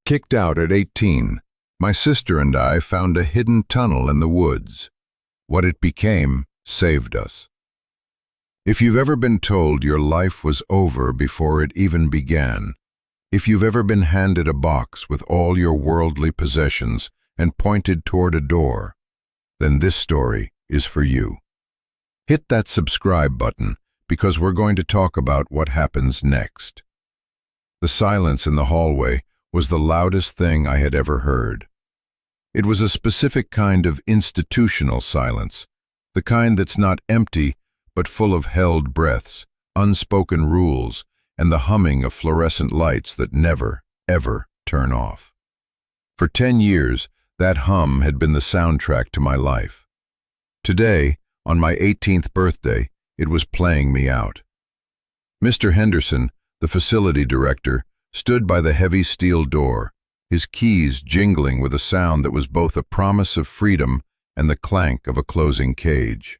Kicked out at 18, my sister and I found a hidden tunnel in the woods. What it became saved us. If you've ever been told your life was over before it even began, if you've ever been handed a box with all your worldly possessions and pointed toward a door, then this story is for you. Hit that subscribe button because we're going to talk about what happens next. The silence in the hallway was the loudest thing I had ever heard. It was a specific kind of institutional silence, the kind that's not empty but full of held breaths, unspoken rules, and the humming of fluorescent lights that never, ever turn off. For 10 years, that hum had been the soundtrack to my life. Today, on my 18th birthday, it was playing me out. Mr. Henderson, the facility director, stood by the heavy steel door, his keys jingling with a sound that was both a promise of freedom and the clank of a closing cage.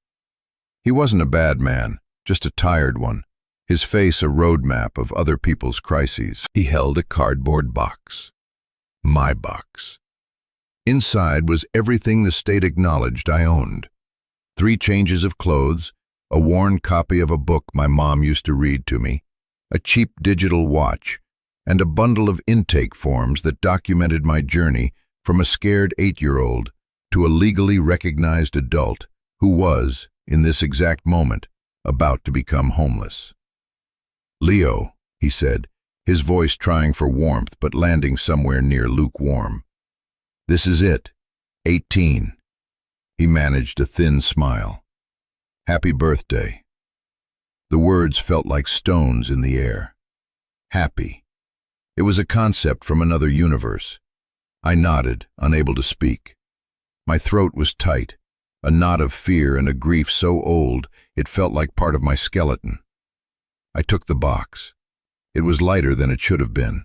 He wasn't a bad man, just a tired one, his face a roadmap of other people's crises. He held a cardboard box. My box. Inside was everything the state acknowledged I owned. 3 changes of clothes, a worn copy of a book my mom used to read to me, a cheap digital watch, and a bundle of intake forms that documented my journey from a scared 8-year-old to a legally recognized adult who was, in this exact moment, about to become homeless. "Leo," he said, his voice trying for warmth but landing somewhere near lukewarm. "This is it. 18. He managed a thin smile. "Happy birthday." The words felt like stones in the air. Happy. It was a concept from another universe. I nodded, unable to speak. My throat was tight, a knot of fear and a grief so old it felt like part of my skeleton. I took the box. It was lighter than it should have been.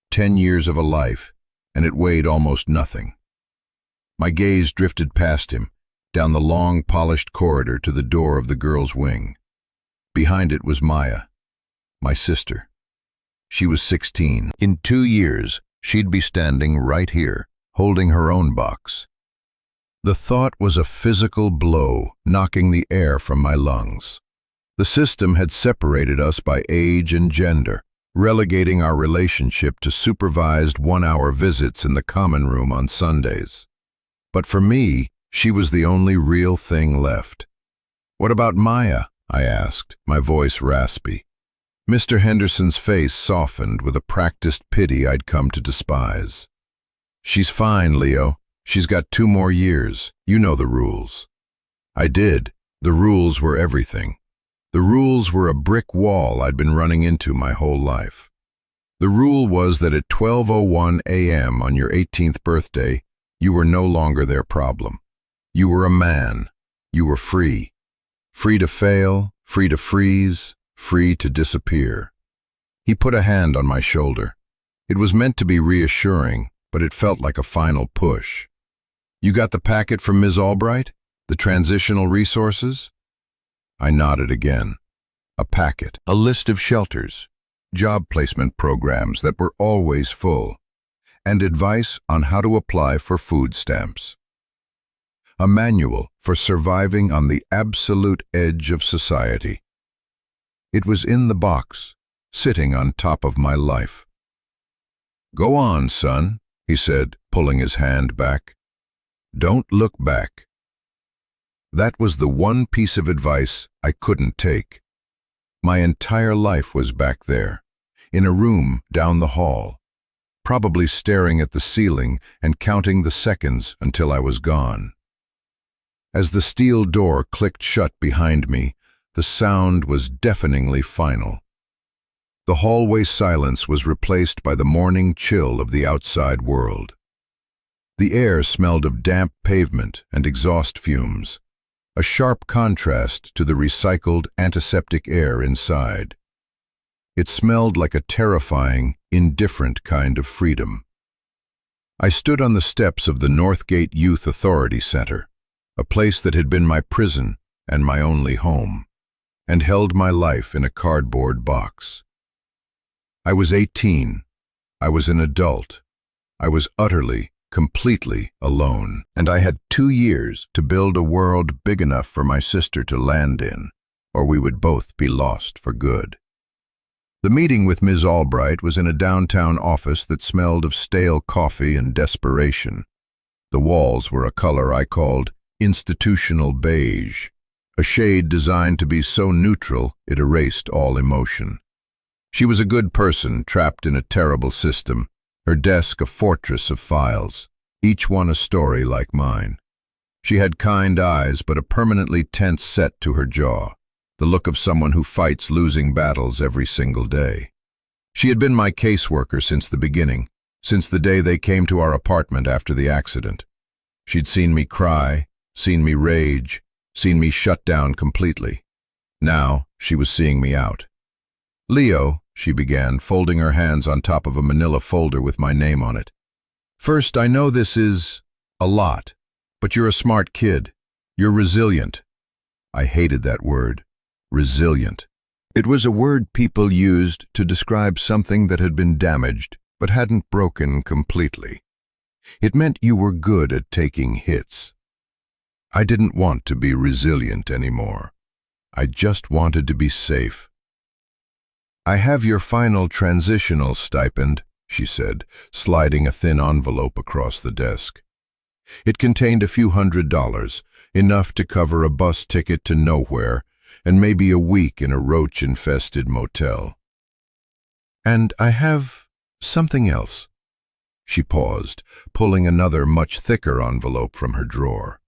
10 years of a life, and it weighed almost nothing. My gaze drifted past him, down the long, polished corridor to the door of the girls' wing. Behind it was Maya, my sister. She was 16. In 2 years, she'd be standing right here, holding her own box. The thought was a physical blow, knocking the air from my lungs. The system had separated us by age and gender, relegating our relationship to supervised 1-hour visits in the common room on Sundays. But for me, she was the only real thing left. "What about Maya?" I asked, my voice raspy. Mr. Henderson's face softened with a practiced pity I'd come to despise. "She's fine, Leo. She's got 2 more years. You know the rules." I did. The rules were everything. The rules were a brick wall I'd been running into my whole life. The rule was that at 12:01 a.m. on your 18th birthday, you were no longer their problem. You were a man. You were free. Free to fail, free to freeze, free to disappear. He put a hand on my shoulder. It was meant to be reassuring, but it felt like a final push. "You got the packet from Ms. Albright? The transitional resources?" I nodded again. A packet, a list of shelters, job placement programs that were always full, and advice on how to apply for food stamps. A manual for surviving on the absolute edge of society. It was in the box, sitting on top of my life. "Go on, son," he said, pulling his hand back. "Don't look back." That was the one piece of advice I couldn't take. My entire life was back there, in a room down the hall, probably staring at the ceiling and counting the seconds until I was gone. As the steel door clicked shut behind me, the sound was deafeningly final. The hallway silence was replaced by the morning chill of the outside world. The air smelled of damp pavement and exhaust fumes, a sharp contrast to the recycled antiseptic air inside. It smelled like a terrifying, indifferent kind of freedom. I stood on the steps of the Northgate Youth Authority Center, a place that had been my prison and my only home, and held my life in a cardboard box. I was 18. I was an adult, I was utterly, completely alone, and I had 2 years to build a world big enough for my sister to land in, or we would both be lost for good. The meeting with Ms. Albright was in a downtown office that smelled of stale coffee and desperation. The walls were a color I called institutional beige, a shade designed to be so neutral it erased all emotion. She was a good person trapped in a terrible system, her desk a fortress of files, each one a story like mine. She had kind eyes but a permanently tense set to her jaw, the look of someone who fights losing battles every single day. She had been my caseworker since the beginning, since the day they came to our apartment after the accident. She'd seen me cry, seen me rage, seen me shut down completely. Now she was seeing me out. "Leo," she began, folding her hands on top of a manila folder with my name on it. "First, I know this is a lot, but you're a smart kid. You're resilient." I hated that word, resilient. It was a word people used to describe something that had been damaged but hadn't broken completely. It meant you were good at taking hits. I didn't want to be resilient anymore. I just wanted to be safe. "I have your final transitional stipend," she said, sliding a thin envelope across the desk. It contained a few $100s, enough to cover a bus ticket to nowhere and maybe a week in a roach-infested motel. "And I have something else." She paused, pulling another much thicker envelope from her drawer.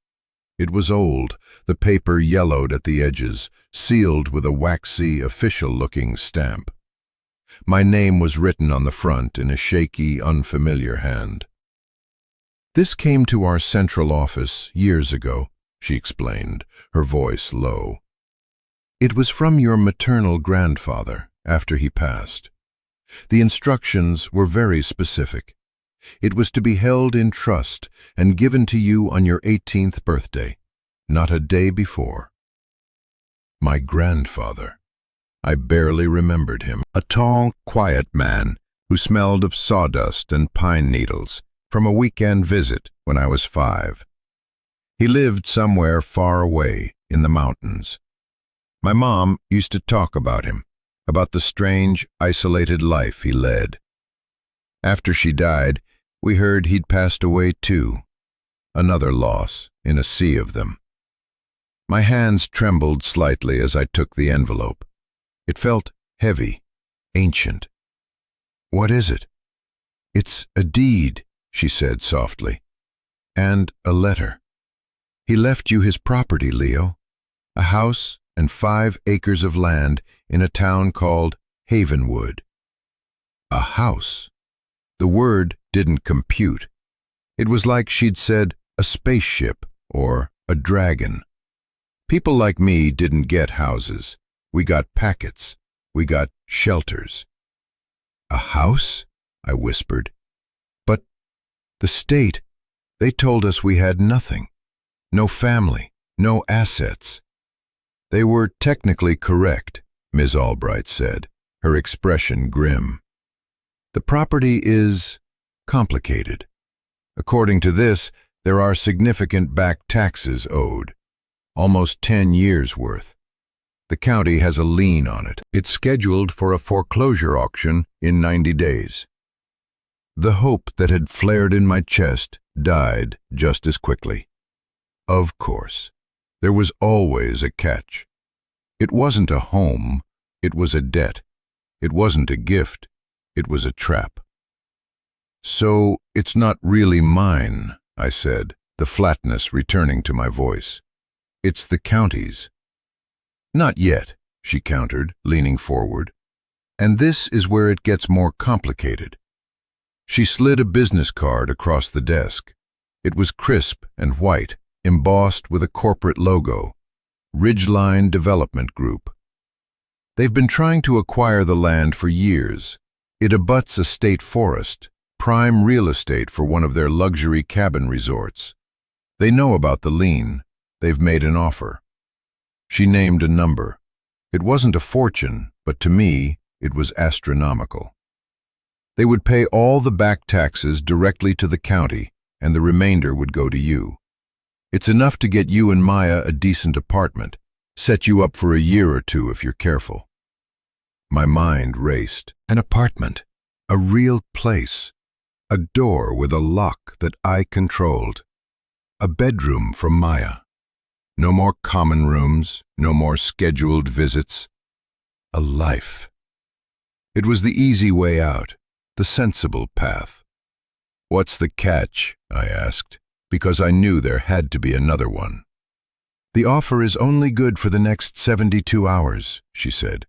It was old, the paper yellowed at the edges, sealed with a waxy, official-looking stamp. My name was written on the front in a shaky, unfamiliar hand. "This came to our central office years ago," she explained, her voice low. "It was from your maternal grandfather after he passed. The instructions were very specific. It was to be held in trust and given to you on your 18th birthday, not a day before." My grandfather. I barely remembered him. A tall, quiet man who smelled of sawdust and pine needles from a weekend visit when I was 5. He lived somewhere far away in the mountains. My mom used to talk about him, about the strange, isolated life he led. After she died, we heard he'd passed away too. Another loss in a sea of them. My hands trembled slightly as I took the envelope. It felt heavy, ancient. "What is it?" "It's a deed," she said softly. "And a letter. He left you his property, Leo. A house and 5 acres of land in a town called Havenwood." A house. The word didn't compute. It was like she'd said a spaceship or a dragon. People like me didn't get houses. We got packets. We got shelters. "A house?" I whispered. "But the state, they told us we had nothing. No family, no assets." "They were technically correct," Ms. Albright said, her expression grim. "The property is complicated. According to this, there are significant back taxes owed, almost 10 years' worth. The county has a lien on it. It's scheduled for a foreclosure auction in 90 days. The hope that had flared in my chest died just as quickly. Of course, there was always a catch. It wasn't a home, it was a debt. It wasn't a gift, it was a trap. "So it's not really mine," I said, the flatness returning to my voice. "It's the county's." "Not yet," she countered, leaning forward. "And this is where it gets more complicated." She slid a business card across the desk. It was crisp and white, embossed with a corporate logo, Ridgeline Development Group. They've been trying to acquire the land for years. It abuts a state forest, prime real estate for one of their luxury cabin resorts. They know about the lien. They've made an offer. She named a number. It wasn't a fortune, but to me, it was astronomical. They would pay all the back taxes directly to the county, and the remainder would go to you. It's enough to get you and Maya a decent apartment, set you up for a year or two if you're careful. My mind raced. An apartment, a real place, a door with a lock that I controlled, a bedroom for Maya. No more common rooms, no more scheduled visits. A life. It was the easy way out, the sensible path. "What's the catch?" I asked, because I knew there had to be another one. "The offer is only good for the next 72 hours, she said.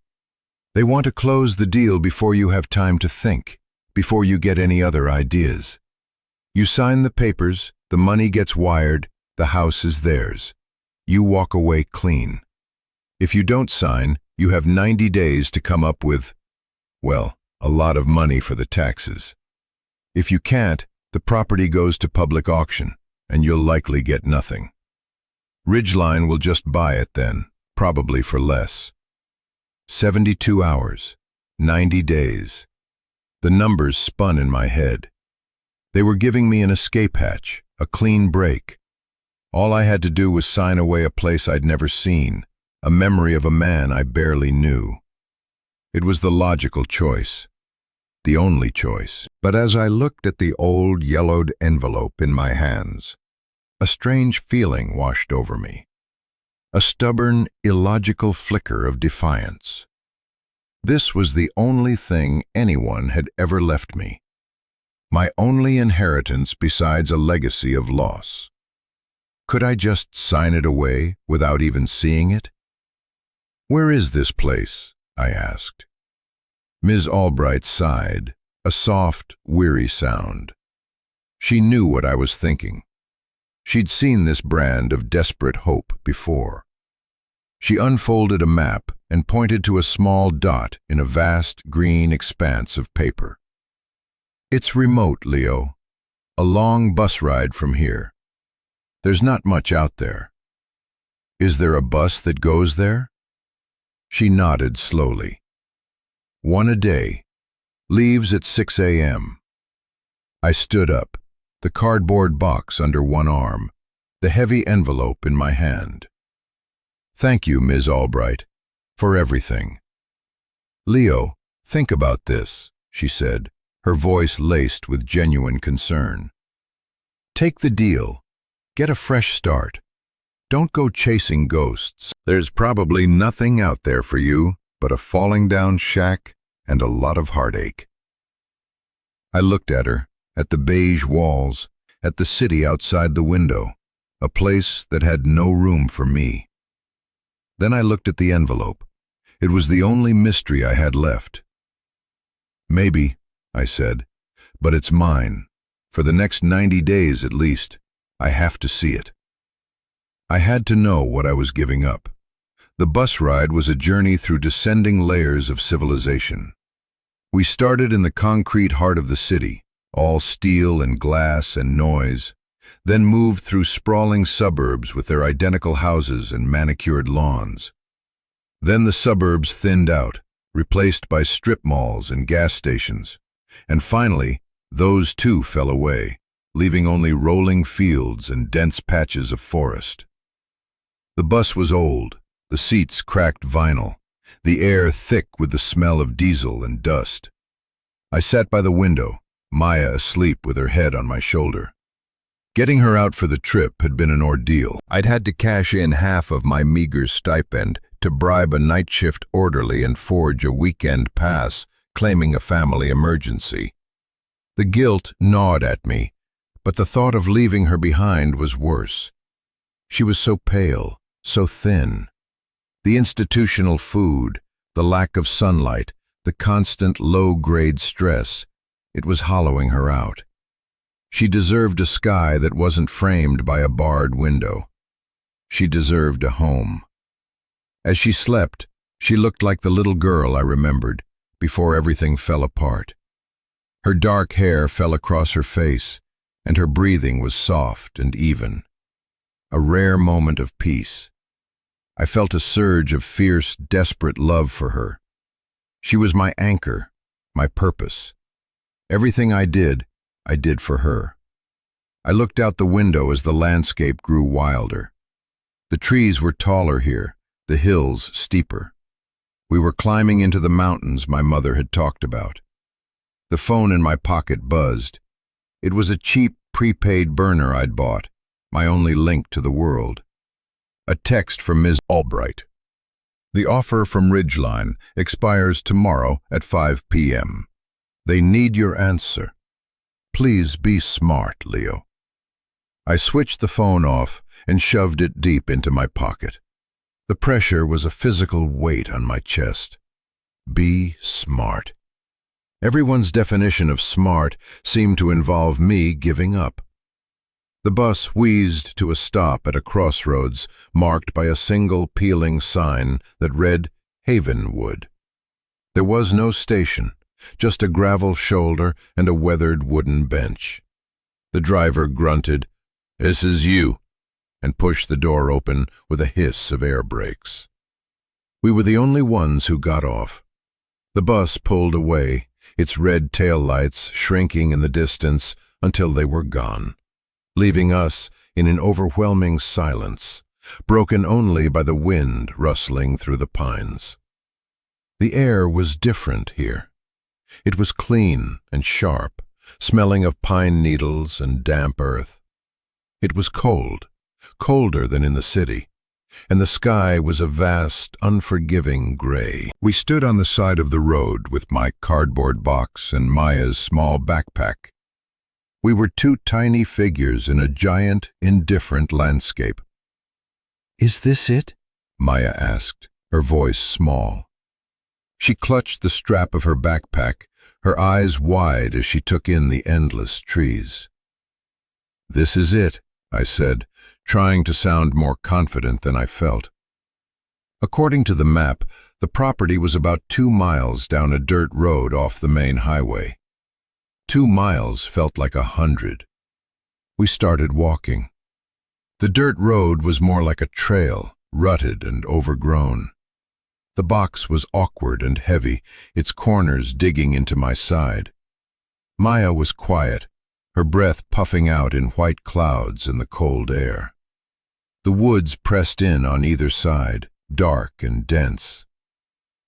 "They want to close the deal before you have time to think, before you get any other ideas. You sign the papers, the money gets wired, the house is theirs. You walk away clean. If you don't sign, you have 90 days to come up with, well, a lot of money for the taxes. If you can't, the property goes to public auction, and you'll likely get nothing. Ridgeline will just buy it then, probably for less." 72 hours, 90 days. The numbers spun in my head. They were giving me an escape hatch, a clean break. All I had to do was sign away a place I'd never seen, a memory of a man I barely knew. It was the logical choice, the only choice. But as I looked at the old yellowed envelope in my hands, a strange feeling washed over me. A stubborn, illogical flicker of defiance. This was the only thing anyone had ever left me. My only inheritance besides a legacy of loss. Could I just sign it away without even seeing it? "Where is this place?" I asked. Ms. Albright sighed, a soft, weary sound. She knew what I was thinking. She'd seen this brand of desperate hope before. She unfolded a map and pointed to a small dot in a vast green expanse of paper. "It's remote, Leo. A long bus ride from here. There's not much out there." "Is there a bus that goes there?" She nodded slowly. "One a day. Leaves at 6 a.m. I stood up, the cardboard box under one arm, the heavy envelope in my hand. "Thank you, Ms. Albright, for everything." "Leo, think about this," she said, her voice laced with genuine concern. "Take the deal. Get a fresh start. Don't go chasing ghosts. There's probably nothing out there for you but a falling down shack and a lot of heartache." I looked at her, at the beige walls, at the city outside the window, a place that had no room for me. Then I looked at the envelope. It was the only mystery I had left. "Maybe," I said, "but it's mine. For the next 90 days at least. I have to see it." I had to know what I was giving up. The bus ride was a journey through descending layers of civilization. We started in the concrete heart of the city, all steel and glass and noise, then moved through sprawling suburbs with their identical houses and manicured lawns. Then the suburbs thinned out, replaced by strip malls and gas stations, and finally, those too fell away, leaving only rolling fields and dense patches of forest. The bus was old, the seats cracked vinyl, the air thick with the smell of diesel and dust. I sat by the window, Maya asleep with her head on my shoulder. Getting her out for the trip had been an ordeal. I'd had to cash in half of my meager stipend to bribe a night shift orderly and forge a weekend pass claiming a family emergency. The guilt gnawed at me, but the thought of leaving her behind was worse. She was so pale, so thin. The institutional food, the lack of sunlight, the constant low-grade stress, it was hollowing her out. She deserved a sky that wasn't framed by a barred window. She deserved a home. As she slept, she looked like the little girl I remembered, before everything fell apart. Her dark hair fell across her face, and her breathing was soft and even. A rare moment of peace. I felt a surge of fierce, desperate love for her. She was my anchor, my purpose. Everything I did for her. I looked out the window as the landscape grew wilder. The trees were taller here, the hills steeper. We were climbing into the mountains my mother had talked about. The phone in my pocket buzzed. It was a cheap, prepaid burner I'd bought, my only link to the world. A text from Ms. Albright. The offer from Ridgeline expires tomorrow at 5 p.m. They need your answer. Please be smart, Leo. I switched the phone off and shoved it deep into my pocket. The pressure was a physical weight on my chest. Be smart. Everyone's definition of smart seemed to involve me giving up. The bus wheezed to a stop at a crossroads marked by a single peeling sign that read Havenwood. There was no station, just a gravel shoulder and a weathered wooden bench. The driver grunted, "This is you," and pushed the door open with a hiss of air brakes. We were the only ones who got off. The bus pulled away, its red taillights shrinking in the distance until they were gone, leaving us in an overwhelming silence, broken only by the wind rustling through the pines. The air was different here. It was clean and sharp, smelling of pine needles and damp earth. It was cold, colder than in the city, and the sky was a vast, unforgiving gray. We stood on the side of the road with my cardboard box and Maya's small backpack. We were two tiny figures in a giant, indifferent landscape. "Is this it?" Maya asked, her voice small. She clutched the strap of her backpack, her eyes wide as she took in the endless trees. "This is it," I said, trying to sound more confident than I felt. According to the map, the property was about 2 miles down a dirt road off the main highway. 2 miles felt like 100. We started walking. The dirt road was more like a trail, rutted and overgrown. The box was awkward and heavy, its corners digging into my side. Maya was quiet, her breath puffing out in white clouds in the cold air. The woods pressed in on either side, dark and dense.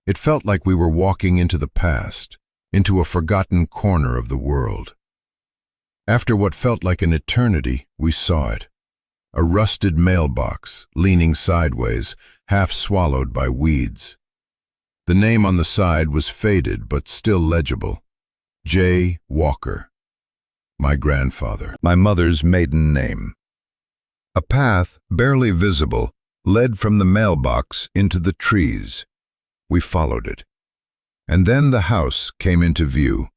It felt like we were walking into the past, into a forgotten corner of the world. After what felt like an eternity, we saw it. A rusted mailbox, leaning sideways, half swallowed by weeds. The name on the side was faded but still legible. J. Walker. My grandfather. My mother's maiden name. A path, barely visible, led from the mailbox into the trees. We followed it. And then the house came into view.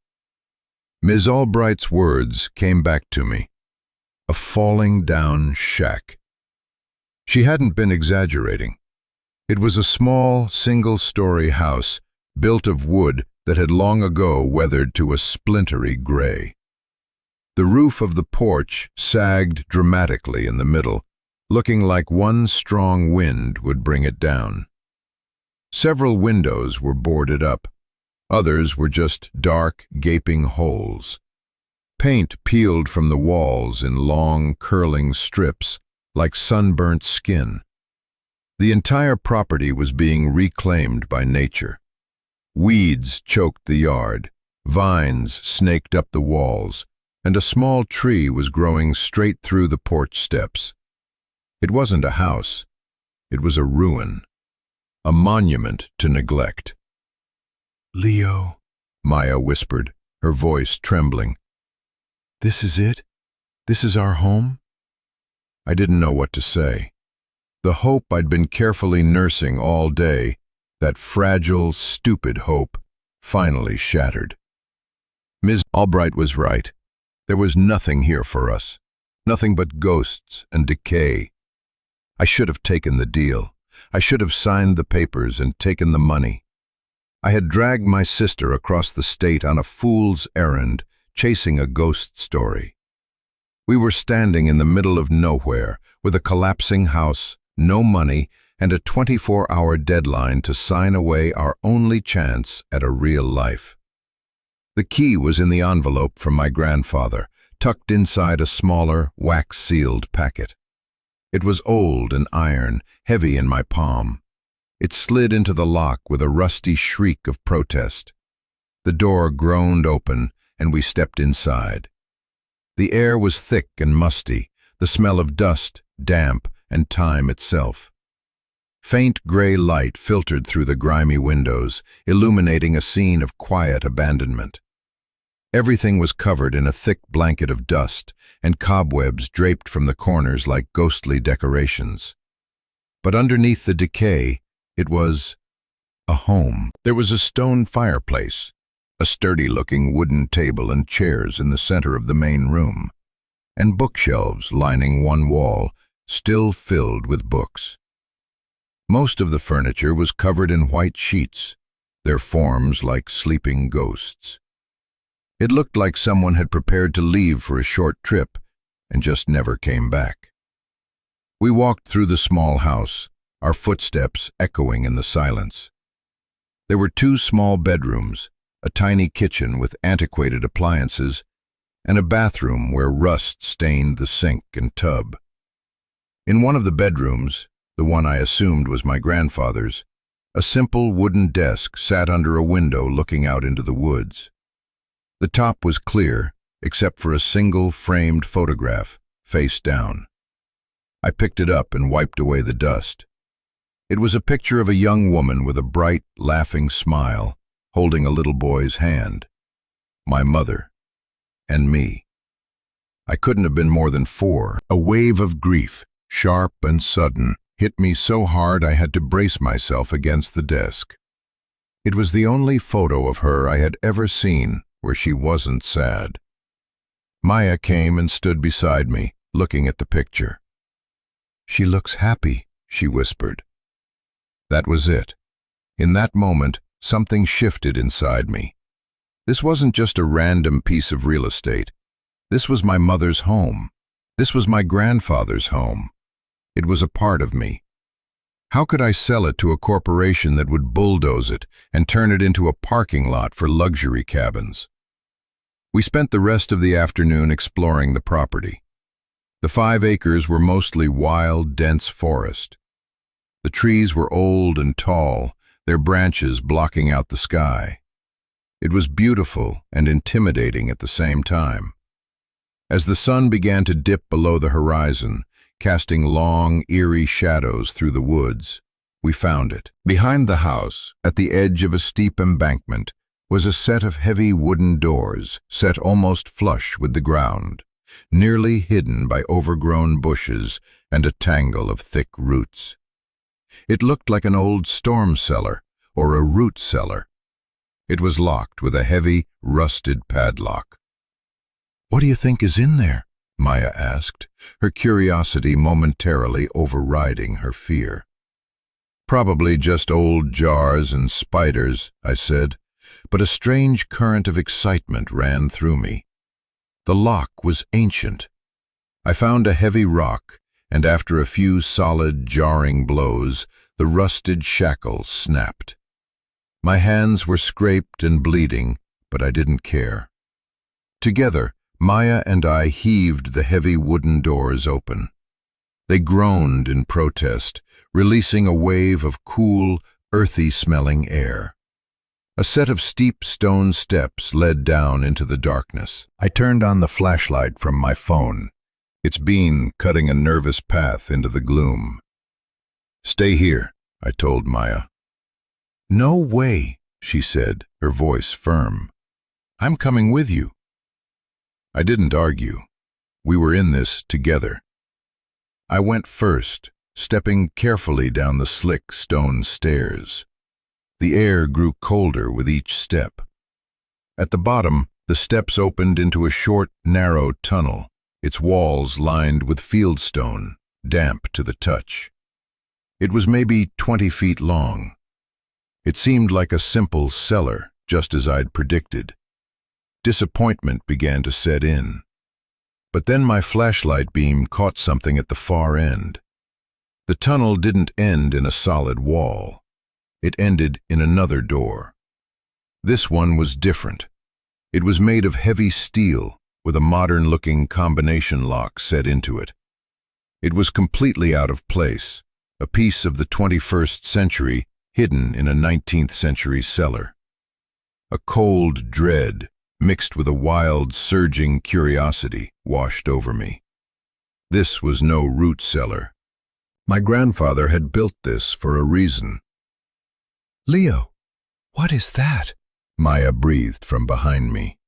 Ms. Albright's words came back to me. A falling down shack. She hadn't been exaggerating. It was a small, single-story house, built of wood that had long ago weathered to a splintery gray. The roof of the porch sagged dramatically in the middle, looking like one strong wind would bring it down. Several windows were boarded up. Others were just dark, gaping holes. Paint peeled from the walls in long, curling strips, like sunburnt skin. The entire property was being reclaimed by nature. Weeds choked the yard, vines snaked up the walls, and a small tree was growing straight through the porch steps. It wasn't a house. It was a ruin, a monument to neglect. "Leo," Maya whispered, her voice trembling. "This is it? This is our home?" I didn't know what to say. The hope I'd been carefully nursing all day, that fragile, stupid hope, finally shattered. Ms. Albright was right. There was nothing here for us, nothing but ghosts and decay. I should have taken the deal. I should have signed the papers and taken the money. I had dragged my sister across the state on a fool's errand, chasing a ghost story. We were standing in the middle of nowhere, with a collapsing house, no money, and a 24-hour deadline to sign away our only chance at a real life. The key was in the envelope from my grandfather, tucked inside a smaller, wax-sealed packet. It was old and iron, heavy in my palm. It slid into the lock with a rusty shriek of protest. The door groaned open, and we stepped inside. The air was thick and musty, the smell of dust, damp, and time itself. Faint gray light filtered through the grimy windows, illuminating a scene of quiet abandonment. Everything was covered in a thick blanket of dust, and cobwebs draped from the corners like ghostly decorations. But underneath the decay, it was a home. There was a stone fireplace, a sturdy-looking wooden table and chairs in the center of the main room, and bookshelves lining one wall, still filled with books. Most of the furniture was covered in white sheets, their forms like sleeping ghosts. It looked like someone had prepared to leave for a short trip and just never came back. We walked through the small house, our footsteps echoing in the silence. There were 2 small bedrooms, a tiny kitchen with antiquated appliances, and a bathroom where rust stained the sink and tub. In one of the bedrooms, the one I assumed was my grandfather's, a simple wooden desk sat under a window looking out into the woods. The top was clear, except for a single framed photograph, face down. I picked it up and wiped away the dust. It was a picture of a young woman with a bright, laughing smile, holding a little boy's hand. My mother. And me. I couldn't have been more than 4. A wave of grief, sharp and sudden, hit me so hard I had to brace myself against the desk. It was the only photo of her I had ever seen where she wasn't sad. Maya came and stood beside me, looking at the picture. "She looks happy," she whispered. That was it. In that moment, something shifted inside me. This wasn't just a random piece of real estate. This was my mother's home. This was my grandfather's home. It was a part of me. How could I sell it to a corporation that would bulldoze it and turn it into a parking lot for luxury cabins? We spent the rest of the afternoon exploring the property. The 5 acres were mostly wild, dense forest. The trees were old and tall, their branches blocking out the sky. It was beautiful and intimidating at the same time. As the sun began to dip below the horizon, casting long, eerie shadows through the woods, we found it. Behind the house, at the edge of a steep embankment, was a set of heavy wooden doors, set almost flush with the ground, nearly hidden by overgrown bushes and a tangle of thick roots. It looked like an old storm cellar or a root cellar. It was locked with a heavy, rusted padlock. "What do you think is in there?" Maya asked, her curiosity momentarily overriding her fear. "Probably just old jars and spiders," I said, but a strange current of excitement ran through me. The lock was ancient. I found a heavy rock, and after a few solid, jarring blows, the rusted shackle snapped. My hands were scraped and bleeding, but I didn't care. Together, Maya and I heaved the heavy wooden doors open. They groaned in protest, releasing a wave of cool, earthy-smelling air. A set of steep stone steps led down into the darkness. I turned on the flashlight from my phone, its beam cutting a nervous path into the gloom. "Stay here," I told Maya. "No way," she said, her voice firm. "I'm coming with you." I didn't argue. We were in this together. I went first, stepping carefully down the slick stone stairs. The air grew colder with each step. At the bottom, the steps opened into a short, narrow tunnel, its walls lined with fieldstone, damp to the touch. It was maybe 20 feet long. It seemed like a simple cellar, just as I'd predicted. Disappointment began to set in. But then my flashlight beam caught something at the far end. The tunnel didn't end in a solid wall. It ended in another door. This one was different. It was made of heavy steel, with a modern-looking combination lock set into it. It was completely out of place, a piece of the 21st century hidden in a 19th century cellar. A cold dread, mixed with a wild, surging curiosity, washed over me. This was no root cellar. My grandfather had built this for a reason. Leo, what is that? Maya breathed from behind me.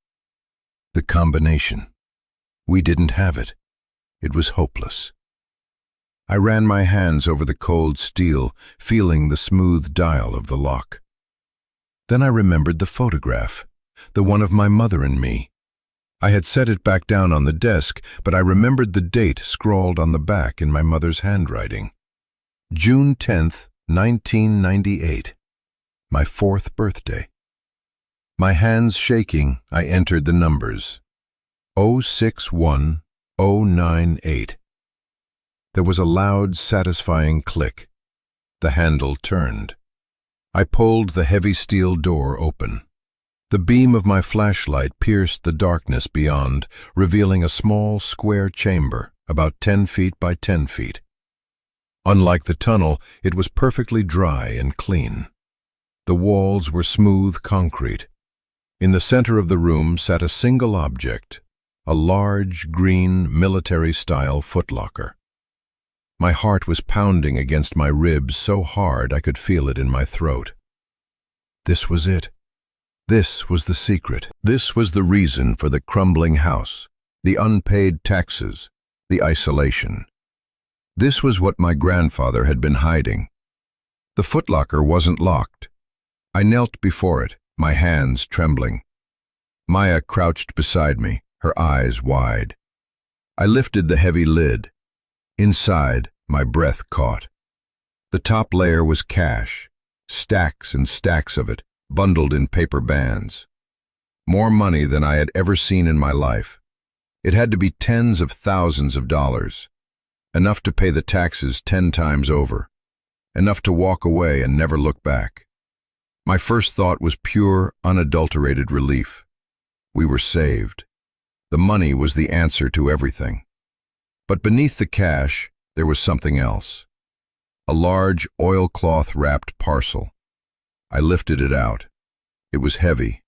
The combination. We didn't have it. It was hopeless. I ran my hands over the cold steel, feeling the smooth dial of the lock. Then I remembered the photograph, the one of my mother and me. I had set it back down on the desk, but I remembered the date scrawled on the back in my mother's handwriting. June 10th, 1998. My 4th birthday. My hands shaking, I entered the numbers. 061098. There was a loud, satisfying click. The handle turned. I pulled the heavy steel door open. The beam of my flashlight pierced the darkness beyond, revealing a small, square chamber, about 10 feet by 10 feet. Unlike the tunnel, it was perfectly dry and clean. The walls were smooth concrete. In the center of the room sat a single object, a large, green, military-style footlocker. My heart was pounding against my ribs so hard I could feel it in my throat. This was it. This was the secret. This was the reason for the crumbling house, the unpaid taxes, the isolation. This was what my grandfather had been hiding. The footlocker wasn't locked. I knelt before it, my hands trembling. Maya crouched beside me, her eyes wide. I lifted the heavy lid. Inside, my breath caught. The top layer was cash, stacks and stacks of it, bundled in paper bands. More money than I had ever seen in my life. It had to be tens of thousands of dollars. Enough to pay the taxes 10 times over. Enough to walk away and never look back. My first thought was pure, unadulterated relief. We were saved. The money was the answer to everything. But beneath the cash, there was something else. A large, oilcloth-wrapped parcel. I lifted it out. It was heavy.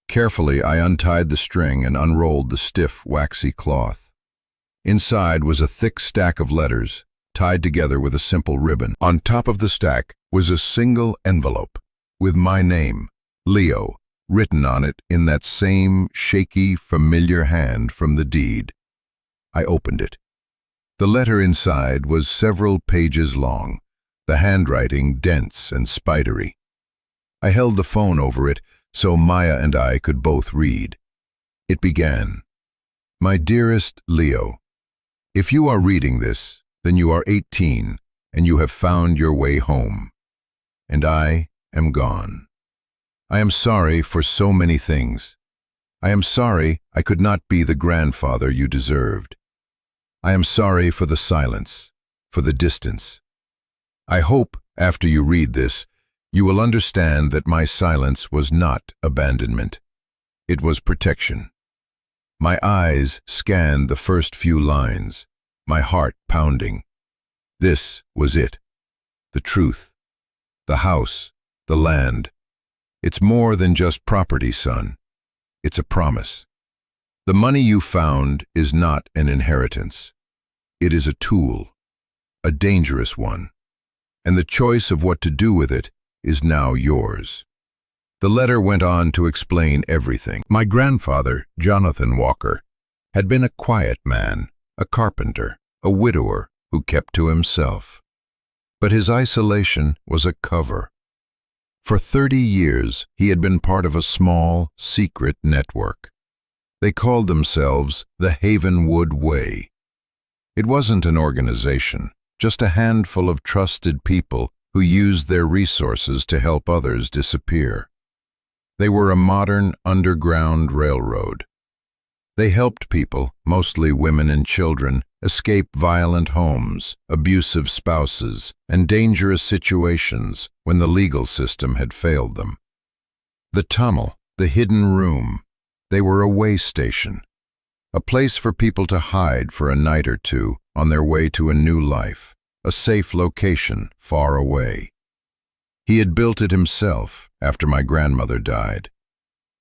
Carefully, I untied the string and unrolled the stiff, waxy cloth. Inside was a thick stack of letters, tied together with a simple ribbon. On top of the stack was a single envelope, with my name, Leo, written on it in that same shaky, familiar hand from the deed. I opened it. The letter inside was several pages long, the handwriting dense and spidery. I held the phone over it so Maya and I could both read. It began, "My dearest Leo, if you are reading this, then you are 18 and you have found your way home. And I am gone. I am sorry for so many things. I am sorry I could not be the grandfather you deserved. I am sorry for the silence, for the distance. I hope, after you read this, you will understand that my silence was not abandonment. It was protection." My eyes scanned the first few lines, my heart pounding. This was it. The truth. The house. The land. It's more than just property, son. It's a promise. The money you found is not an inheritance. It is a tool, a dangerous one, and the choice of what to do with it is now yours. The letter went on to explain everything. My grandfather, Jonathan Walker, had been a quiet man, a carpenter, a widower who kept to himself. But his isolation was a cover. For 30 years, he had been part of a small, secret network. They called themselves the Havenwood Way. It wasn't an organization, just a handful of trusted people who used their resources to help others disappear. They were a modern underground railroad. They helped people, mostly women and children, escape violent homes, abusive spouses, and dangerous situations when the legal system had failed them. The tunnel, the hidden room, They were a way station, a place for people to hide for a night or two on their way to a new life, a safe location far away. He had built it himself after my grandmother died.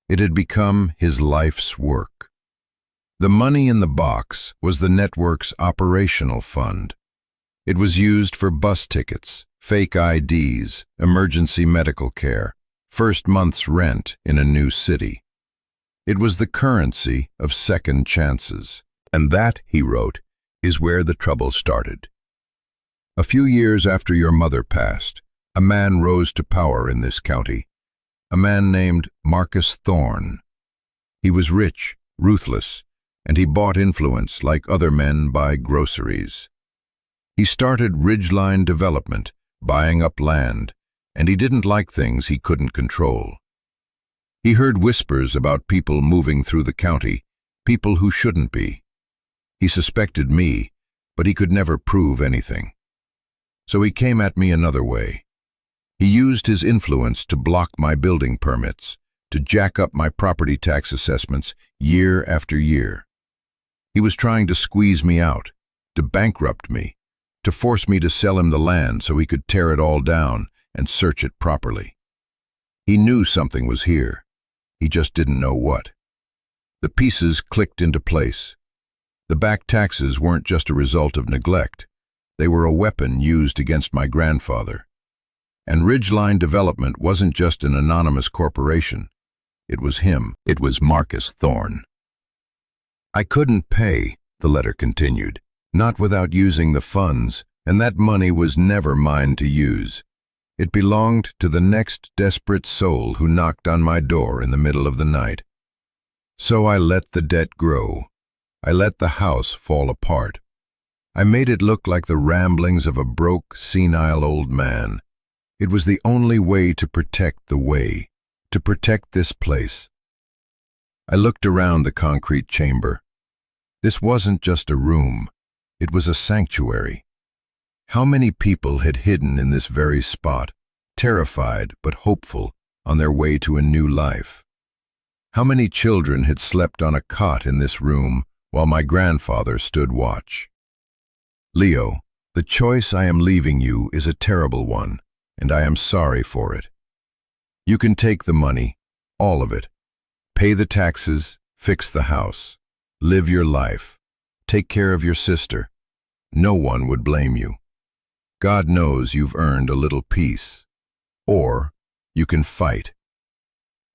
It had become his life's work. The money in the box was the network's operational fund. It was used for bus tickets, fake IDs, emergency medical care, first month's rent in a new city. It was the currency of second chances. And that, he wrote, is where the trouble started. A few years after your mother passed, a man rose to power in this county, a man named Marcus Thorne. He was rich, ruthless, and he bought influence like other men buy groceries. He started ridgeline development, buying up land, and he didn't like things he couldn't control. He heard whispers about people moving through the county, people who shouldn't be. He suspected me, but he could never prove anything. So he came at me another way. He used his influence to block my building permits, to jack up my property tax assessments year after year. He was trying to squeeze me out, to bankrupt me, to force me to sell him the land so he could tear it all down and search it properly. He knew something was here. He just didn't know what. The pieces clicked into place. The back taxes weren't just a result of neglect. They were a weapon used against my grandfather. And Ridgeline Development wasn't just an anonymous corporation. It was him. It was Marcus Thorne. I couldn't pay, the letter continued, not without using the funds, and that money was never mine to use. It belonged to the next desperate soul who knocked on my door in the middle of the night. So I let the debt grow. I let the house fall apart. I made it look like the ramblings of a broke, senile old man. It was the only way to protect the way, to protect this place. I looked around the concrete chamber. This wasn't just a room. It was a sanctuary. How many people had hidden in this very spot, terrified but hopeful, on their way to a new life? How many children had slept on a cot in this room while my grandfather stood watch? Leo, the choice I am leaving you is a terrible one, and I am sorry for it. You can take the money, all of it. Pay the taxes, fix the house, live your life, take care of your sister. No one would blame you. God knows you've earned a little peace. Or you can fight.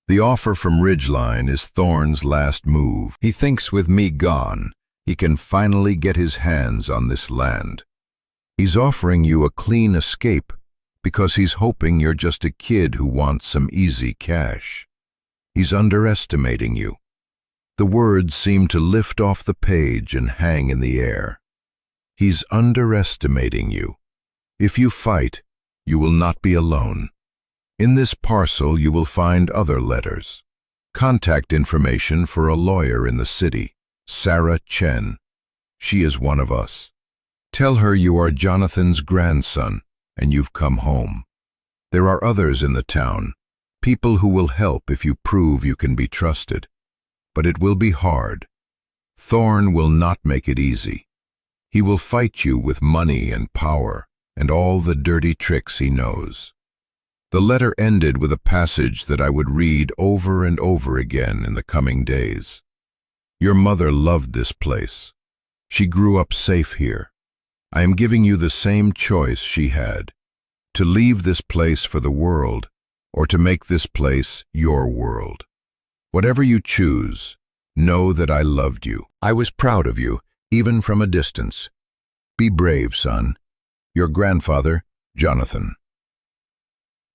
The offer from Ridgeline is Thorne's last move. He thinks with me gone, he can finally get his hands on this land. He's offering you a clean escape because he's hoping you're just a kid who wants some easy cash. He's underestimating you. The words seem to lift off the page and hang in the air. He's underestimating you. If you fight, you will not be alone. In this parcel you will find other letters. Contact information for a lawyer in the city, Sarah Chen. She is one of us. Tell her you are Jonathan's grandson and you've come home. There are others in the town, people who will help if you prove you can be trusted. But it will be hard. Thorne will not make it easy. He will fight you with money and power and all the dirty tricks he knows. The letter ended with a passage that I would read over and over again in the coming days. Your mother loved this place. She grew up safe here. I am giving you the same choice she had, to leave this place for the world or to make this place your world. Whatever you choose, know that I loved you. I was proud of you, even from a distance. Be brave, son. Your grandfather, Jonathan.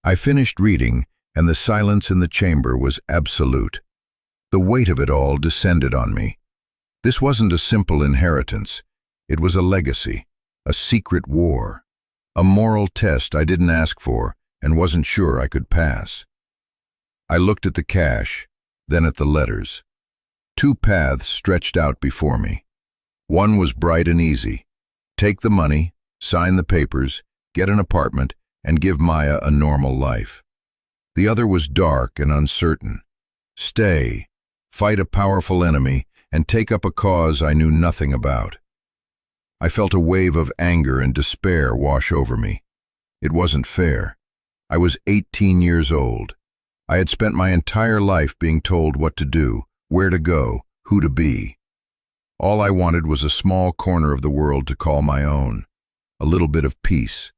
I finished reading, and the silence in the chamber was absolute. The weight of it all descended on me. This wasn't a simple inheritance. It was a legacy, a secret war, a moral test I didn't ask for and wasn't sure I could pass. I looked at the cash, then at the letters. Two paths stretched out before me. One was bright and easy. Take the money, sign the papers, get an apartment, and give Maya a normal life. The other was dark and uncertain. Stay, fight a powerful enemy, and take up a cause I knew nothing about. I felt a wave of anger and despair wash over me. It wasn't fair. I was 18 years old. I had spent my entire life being told what to do, where to go, who to be. All I wanted was a small corner of the world to call my own, a little bit of peace.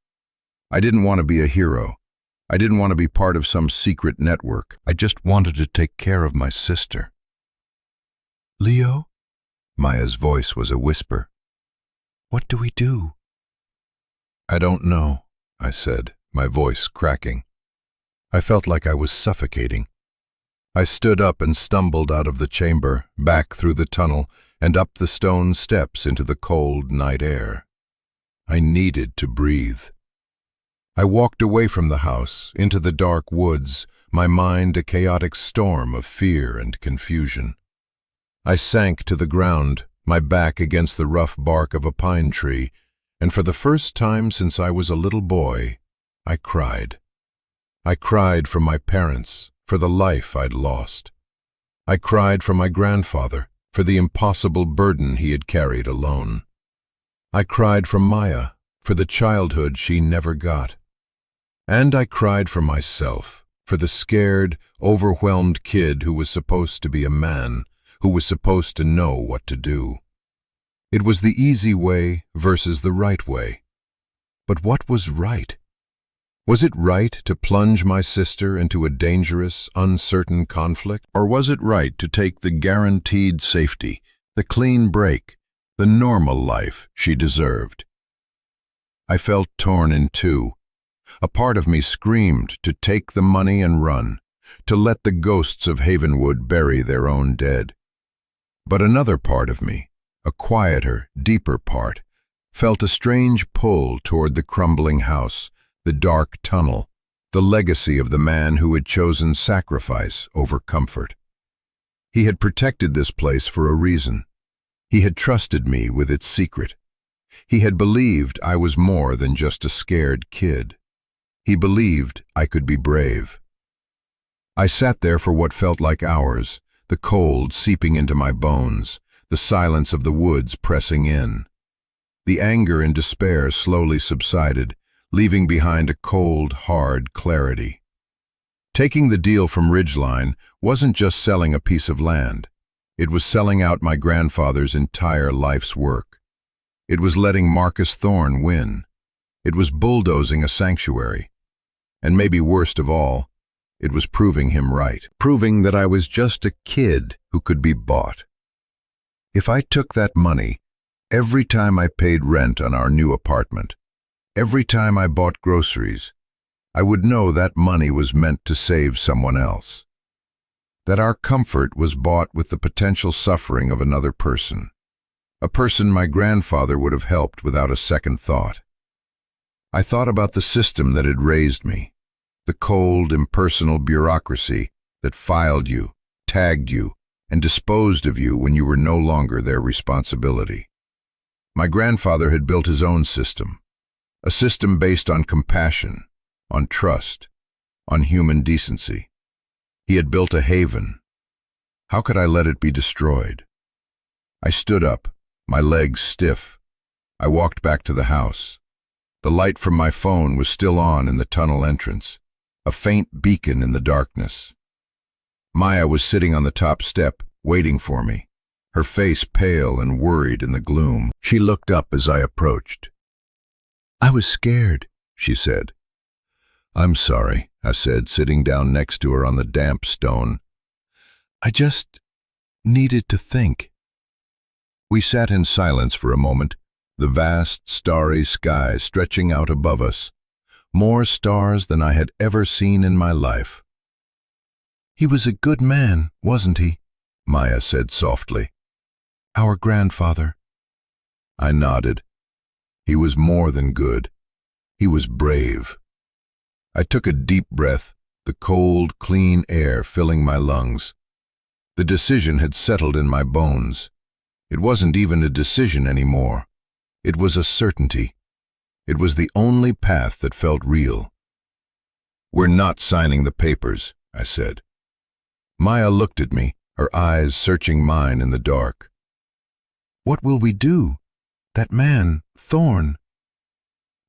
I didn't want to be a hero. I didn't want to be part of some secret network. I just wanted to take care of my sister. Leo, Maya's voice was a whisper. what do we do? I don't know, I said, my voice cracking. I felt like I was suffocating. I stood up and stumbled out of the chamber, back through the tunnel, and up the stone steps into the cold night air. I needed to breathe. I walked away from the house, into the dark woods, my mind a chaotic storm of fear and confusion. I sank to the ground, my back against the rough bark of a pine tree, and for the first time since I was a little boy, I cried. I cried for my parents, for the life I'd lost. I cried for my grandfather, for the impossible burden he had carried alone. I cried for Maya, for the childhood she never got. And I cried for myself, for the scared, overwhelmed kid who was supposed to be a man, who was supposed to know what to do. It was the easy way versus the right way. But what was right? Was it right to plunge my sister into a dangerous, uncertain conflict? Or was it right to take the guaranteed safety, the clean break, the normal life she deserved? I felt torn in two. A part of me screamed to take the money and run, to let the ghosts of Havenwood bury their own dead. But another part of me, a quieter, deeper part, felt a strange pull toward the crumbling house, the dark tunnel, the legacy of the man who had chosen sacrifice over comfort. He had protected this place for a reason. He had trusted me with its secret. He had believed I was more than just a scared kid. He believed I could be brave. I sat there for what felt like hours, the cold seeping into my bones, the silence of the woods pressing in. The anger and despair slowly subsided, leaving behind a cold, hard clarity. Taking the deal from Ridgeline wasn't just selling a piece of land. It was selling out my grandfather's entire life's work. It was letting Marcus Thorne win. It was bulldozing a sanctuary. And maybe worst of all, it was proving him right, proving that I was just a kid who could be bought. If I took that money, every time I paid rent on our new apartment, every time I bought groceries, I would know that money was meant to save someone else. That our comfort was bought with the potential suffering of another person, a person my grandfather would have helped without a second thought. I thought about the system that had raised me, the cold, impersonal bureaucracy that filed you, tagged you, and disposed of you when you were no longer their responsibility. My grandfather had built his own system, a system based on compassion, on trust, on human decency. He had built a haven. How could I let it be destroyed? I stood up, my legs stiff. I walked back to the house. The light from my phone was still on in the tunnel entrance, a faint beacon in the darkness. Maya was sitting on the top step, waiting for me, her face pale and worried in the gloom. She looked up as I approached. "I was scared," she said. "I'm sorry," I said, sitting down next to her on the damp stone. "I just needed to think." We sat in silence for a moment, the vast, starry sky stretching out above us, more stars than I had ever seen in my life. "He was a good man, wasn't he?" Maya said softly. "Our grandfather." I nodded. He was more than good. He was brave. I took a deep breath, the cold, clean air filling my lungs. The decision had settled in my bones. It wasn't even a decision anymore. It was a certainty. It was the only path that felt real. "We're not signing the papers," I said. Maya looked at me, her eyes searching mine in the dark. What will we do? That man, Thorn.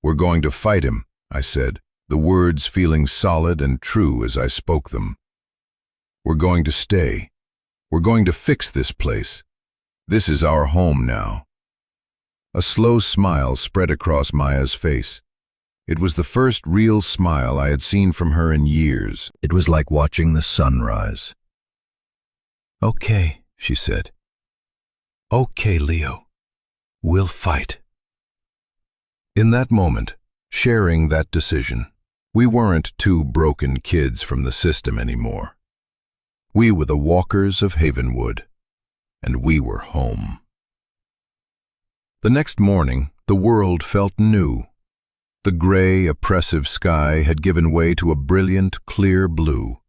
We're going to fight him, I said, the words feeling solid and true as I spoke them. We're going to stay. We're going to fix this place. This is our home now. A slow smile spread across Maya's face. It was the first real smile I had seen from her in years. It was like watching the sun rise. Okay, she said. Okay, Leo. We'll fight. In that moment, sharing that decision, we weren't two broken kids from the system anymore. We were the walkers of Havenwood, and we were home. The next morning, the world felt new. The gray, oppressive sky had given way to a brilliant, clear blue.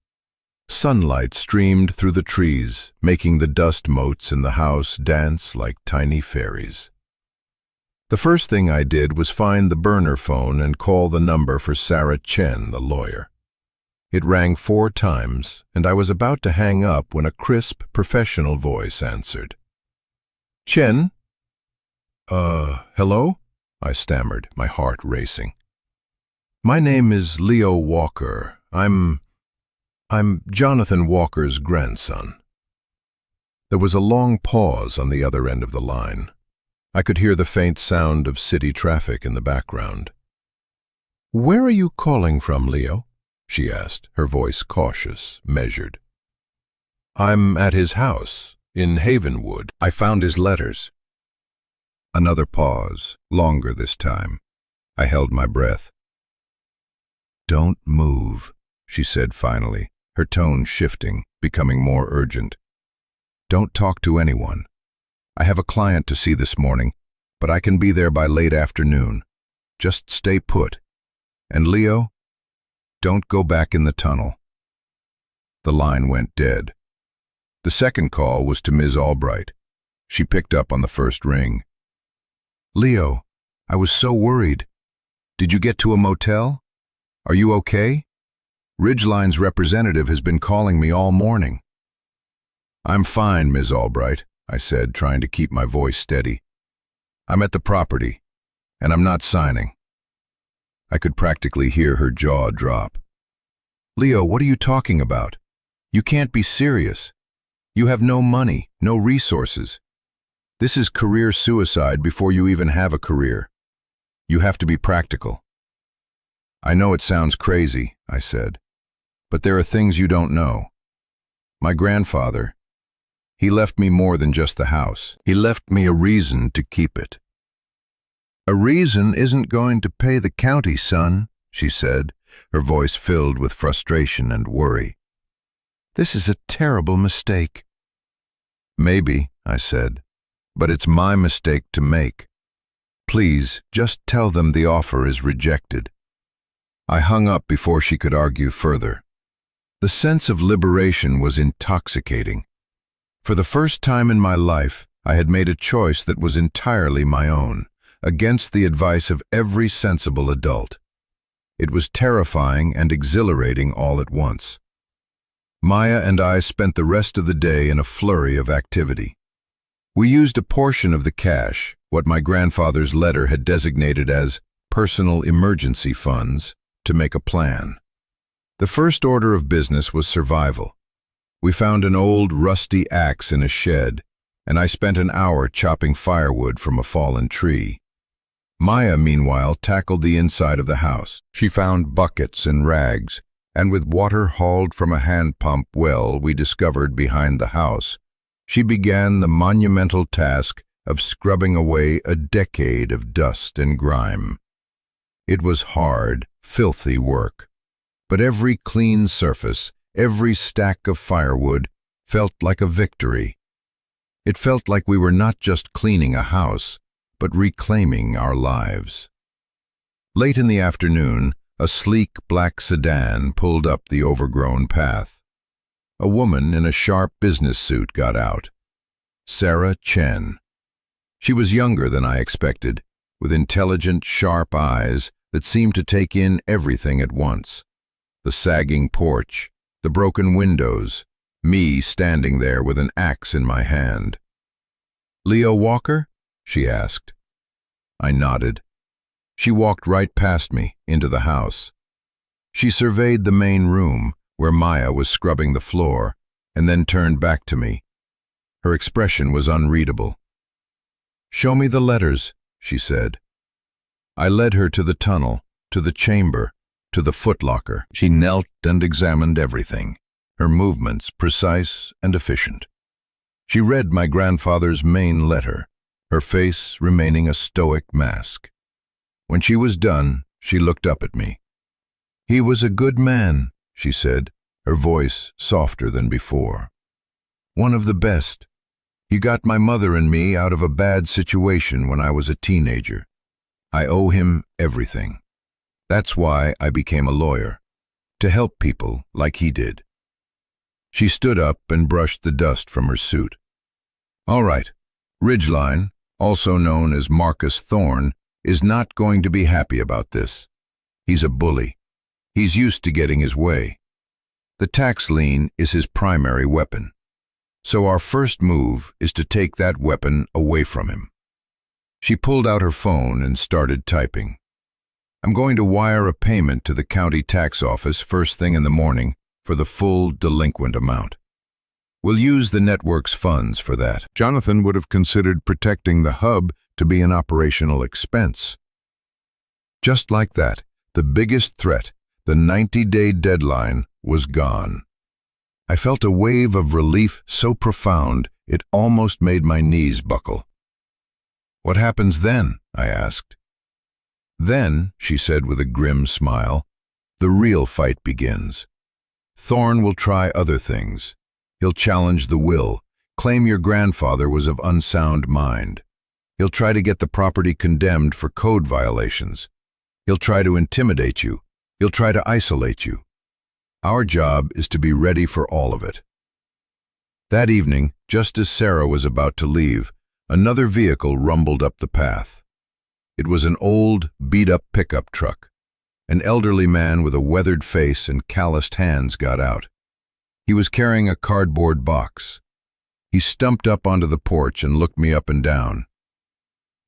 Sunlight streamed through the trees, making the dust motes in the house dance like tiny fairies. The first thing I did was find the burner phone and call the number for Sarah Chen, the lawyer. It rang 4 times, and I was about to hang up when a crisp, professional voice answered. "Chen?" Hello?" I stammered, my heart racing. "My name is Leo Walker. I'm Jonathan Walker's grandson." There was a long pause on the other end of the line. I could hear the faint sound of city traffic in the background. "Where are you calling from, Leo?" she asked, her voice cautious, measured. "I'm at his house, in Havenwood. I found his letters." Another pause, longer this time. I held my breath. "Don't move," she said finally, her tone shifting, becoming more urgent. "Don't talk to anyone. I have a client to see this morning, but I can be there by late afternoon. Just stay put. And Leo, don't go back in the tunnel." The line went dead. The second call was to Ms. Albright. She picked up on the first ring. "Leo, I was so worried. Did you get to a motel? Are you okay? Ridgeline's representative has been calling me all morning." "I'm fine, Ms. Albright," I said, trying to keep my voice steady. "I'm at the property, and I'm not signing." I could practically hear her jaw drop. "Leo, what are you talking about? You can't be serious. You have no money, no resources. This is career suicide before you even have a career. You have to be practical." "I know it sounds crazy," I said, "but there are things you don't know. My grandfather, he left me more than just the house. He left me a reason to keep it." "A reason isn't going to pay the county, son," she said, her voice filled with frustration and worry. "This is a terrible mistake." "Maybe," I said, "but it's my mistake to make. Please, just tell them the offer is rejected." I hung up before she could argue further. The sense of liberation was intoxicating. For the first time in my life, I had made a choice that was entirely my own, against the advice of every sensible adult. It was terrifying and exhilarating all at once. Maya and I spent the rest of the day in a flurry of activity. We used a portion of the cash, what my grandfather's letter had designated as personal emergency funds, to make a plan. The first order of business was survival. We found an old, rusty axe in a shed, and I spent an hour chopping firewood from a fallen tree. Maya, meanwhile, tackled the inside of the house. She found buckets and rags, and with water hauled from a hand pump well we discovered behind the house, she began the monumental task of scrubbing away a decade of dust and grime. It was hard, filthy work, but every clean surface, every stack of firewood, felt like a victory. It felt like we were not just cleaning a house, but reclaiming our lives. Late in the afternoon, a sleek black sedan pulled up the overgrown path. A woman in a sharp business suit got out. Sarah Chen. She was younger than I expected, with intelligent, sharp eyes that seemed to take in everything at once. The sagging porch, the broken windows, me standing there with an axe in my hand. "Leo Walker?" she asked. I nodded. She walked right past me, into the house. She surveyed the main room, where Maya was scrubbing the floor, and then turned back to me. Her expression was unreadable. "Show me the letters," she said. I led her to the tunnel, to the chamber, to the footlocker. She knelt and examined everything, her movements precise and efficient. She read my grandfather's main letter, her face remaining a stoic mask. When she was done, she looked up at me. "He was a good man," she said, her voice softer than before. "One of the best. He got my mother and me out of a bad situation when I was a teenager. I owe him everything. That's why I became a lawyer, to help people like he did." She stood up and brushed the dust from her suit. "All right, Ridgeline, also known as Marcus Thorne, is not going to be happy about this. He's a bully. He's used to getting his way. The tax lien is his primary weapon. So our first move is to take that weapon away from him." She pulled out her phone and started typing. "I'm going to wire a payment to the county tax office first thing in the morning for the full delinquent amount. We'll use the network's funds for that." Jonathan would have considered protecting the hub to be an operational expense. Just like that, the biggest threat, the 90-day deadline, was gone. I felt a wave of relief so profound it almost made my knees buckle. "What happens then?" I asked. "Then," she said with a grim smile, "the real fight begins. Thorne will try other things. He'll challenge the will, claim your grandfather was of unsound mind. He'll try to get the property condemned for code violations. He'll try to intimidate you. He'll try to isolate you. Our job is to be ready for all of it." That evening, just as Sarah was about to leave, another vehicle rumbled up the path. It was an old, beat-up pickup truck. An elderly man with a weathered face and calloused hands got out. He was carrying a cardboard box. He stumped up onto the porch and looked me up and down.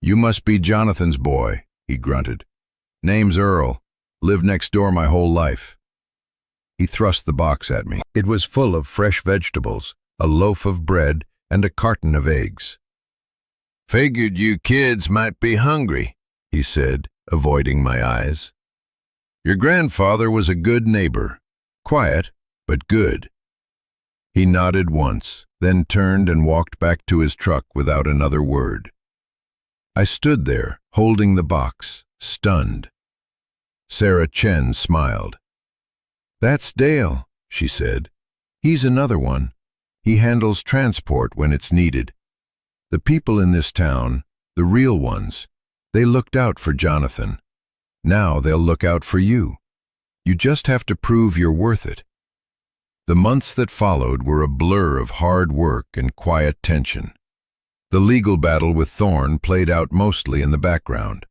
"You must be Jonathan's boy," he grunted. "Name's Earl. Lived next door my whole life." He thrust the box at me. It was full of fresh vegetables, a loaf of bread, and a carton of eggs. "Figured you kids might be hungry," he said, avoiding my eyes. "Your grandfather was a good neighbor. Quiet, but good." He nodded once, then turned and walked back to his truck without another word. I stood there, holding the box, stunned. Sarah Chen smiled. "That's Dale," she said. "He's another one. He handles transport when it's needed. The people in this town, the real ones, they looked out for Jonathan. Now they'll look out for you. You just have to prove you're worth it." The months that followed were a blur of hard work and quiet tension. The legal battle with Thorne played out mostly in the background,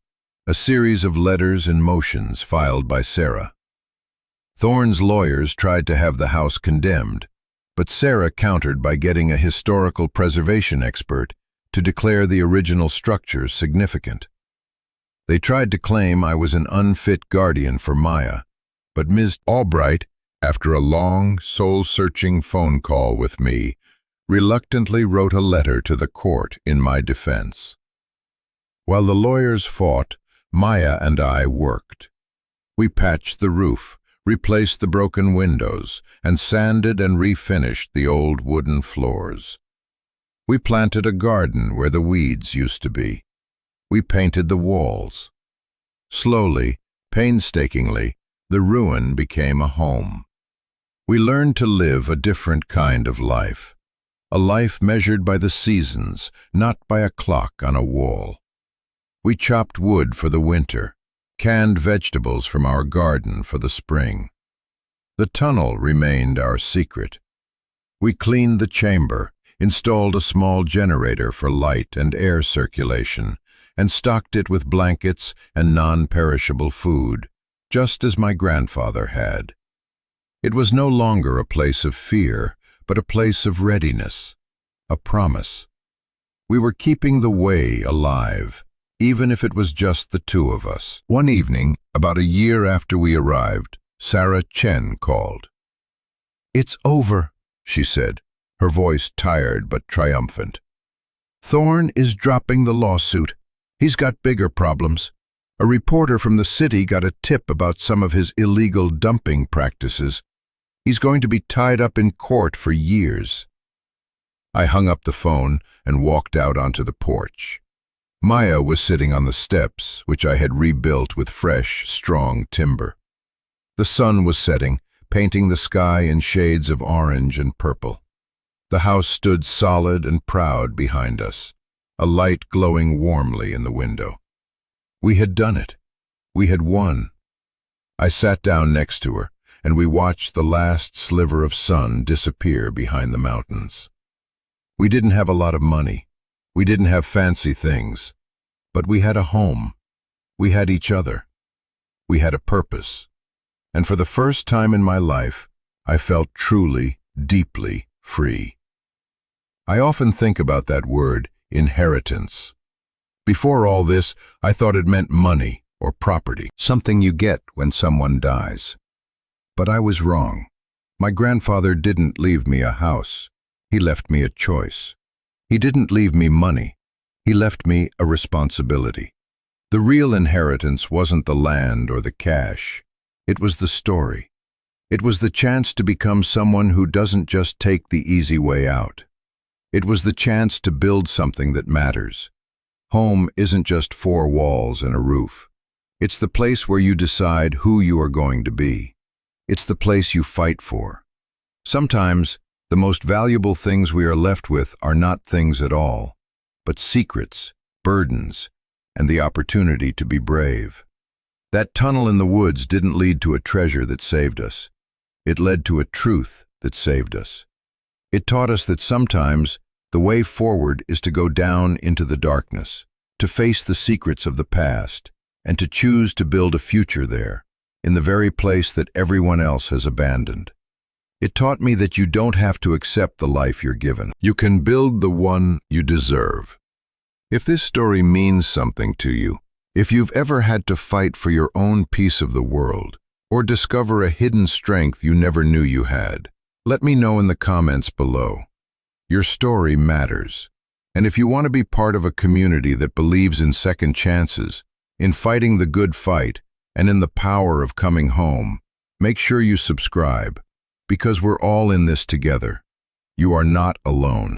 a series of letters and motions filed by Sarah. Thorne's lawyers tried to have the house condemned, but Sarah countered by getting a historical preservation expert to declare the original structure significant. They tried to claim I was an unfit guardian for Maya, but Ms. Albright, after a long, soul-searching phone call with me, reluctantly wrote a letter to the court in my defense. While the lawyers fought, Maya and I worked. We patched the roof, replaced the broken windows, and sanded and refinished the old wooden floors. We planted a garden where the weeds used to be. We painted the walls. Slowly, painstakingly, the ruin became a home. We learned to live a different kind of life, a life measured by the seasons, not by a clock on a wall. We chopped wood for the winter, canned vegetables from our garden for the spring. The tunnel remained our secret. We cleaned the chamber, installed a small generator for light and air circulation, and stocked it with blankets and non-perishable food, just as my grandfather had. It was no longer a place of fear, but a place of readiness, a promise. We were keeping the way alive, even if it was just the two of us. One evening, about a year after we arrived, Sarah Chen called. "It's over," she said, her voice tired but triumphant. "Thorne is dropping the lawsuit. He's got bigger problems. A reporter from the city got a tip about some of his illegal dumping practices. He's going to be tied up in court for years." I hung up the phone and walked out onto the porch. Maya was sitting on the steps, which I had rebuilt with fresh, strong timber. The sun was setting, painting the sky in shades of orange and purple. The house stood solid and proud behind us, a light glowing warmly in the window. We had done it. We had won. I sat down next to her, and we watched the last sliver of sun disappear behind the mountains. We didn't have a lot of money. We didn't have fancy things. But we had a home. We had each other. We had a purpose. And for the first time in my life, I felt truly, deeply free. I often think about that word, inheritance. Before all this, I thought it meant money or property, something you get when someone dies. But I was wrong. My grandfather didn't leave me a house. He left me a choice. He didn't leave me money. He left me a responsibility. The real inheritance wasn't the land or the cash. It was the story. It was the chance to become someone who doesn't just take the easy way out. It was the chance to build something that matters. Home isn't just four walls and a roof. It's the place where you decide who you are going to be. It's the place you fight for. Sometimes, the most valuable things we are left with are not things at all, but secrets, burdens, and the opportunity to be brave. That tunnel in the woods didn't lead to a treasure that saved us. It led to a truth that saved us. It taught us that sometimes the way forward is to go down into the darkness, to face the secrets of the past, and to choose to build a future there, in the very place that everyone else has abandoned. It taught me that you don't have to accept the life you're given. You can build the one you deserve. If this story means something to you, if you've ever had to fight for your own piece of the world, or discover a hidden strength you never knew you had, let me know in the comments below. Your story matters. And if you want to be part of a community that believes in second chances, in fighting the good fight, and in the power of coming home, make sure you subscribe, because we're all in this together. You are not alone.